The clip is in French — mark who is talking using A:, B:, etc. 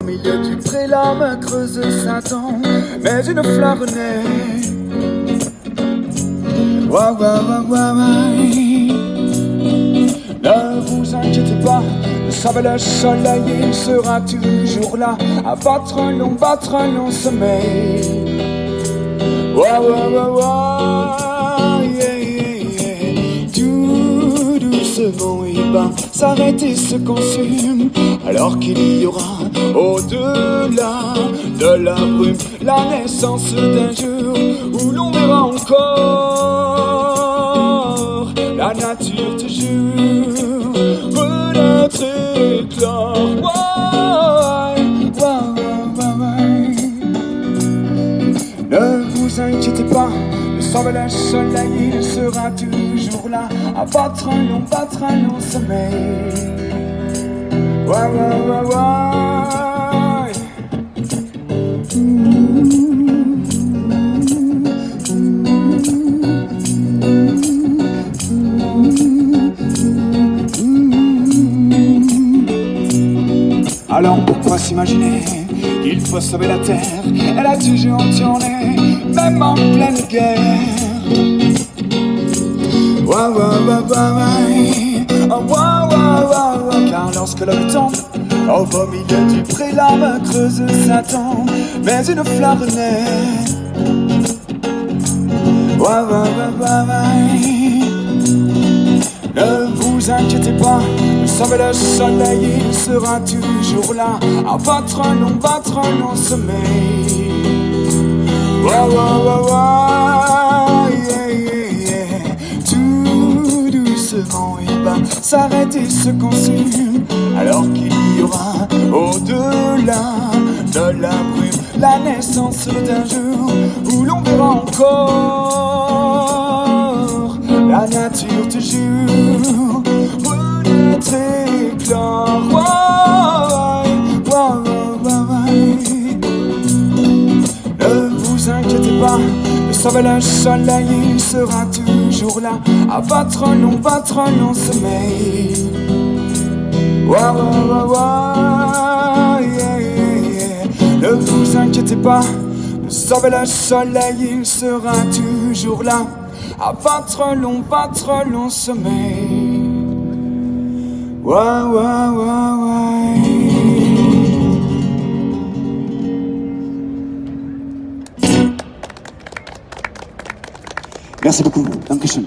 A: milieu du pré, l'âme creuse Satan, mais une fleur naît. Wa wa wa wa wa. Ne vous inquiétez pas, le sable, le soleil, il sera toujours là à battre un long sommeil. Wa wa wa wa, yeah, yeah, yeah. Tout doucement il va s'arrêter, se consume, alors qu'il y aura au-delà de la brume la naissance d'un jour où l'on verra encore la nature te jure renaître et éclore. Ne vous inquiétez pas, le soleil il sera toujours là à battre un long sommeil. Wa wa wa wa. Alors pourquoi s'imaginer qu'il faut sauver la terre? Elle a toujours tourné, même en pleine guerre. Wa wa wa wa wa. Oh, wa wa wa wa. Car lorsque l'homme tombe au beau milieu du pré, l'âme creuse Satan, mais une fleur naît. Wa wa wa wa wa. Ne vous inquiétez pas, le soleil il sera toujours là à battre un long sommeil. Wa wa wa wa, yeah, yeah, yeah. Tout doucement il va s'arrêter, se consume, alors qu'il y aura au-delà de la brume la naissance d'un jour où l'on verra encore la nature te jure renaître et éclore. Ne vous inquiétez pas, le soleil il sera toujours là à battre un long sommeil. Wa wa wa wa, yeah, yeah, yeah. Ne vous inquiétez pas, le soleil il sera toujours là à battre un long sommeil. Wa wa wa wa. Merci beaucoup. Dankeschön.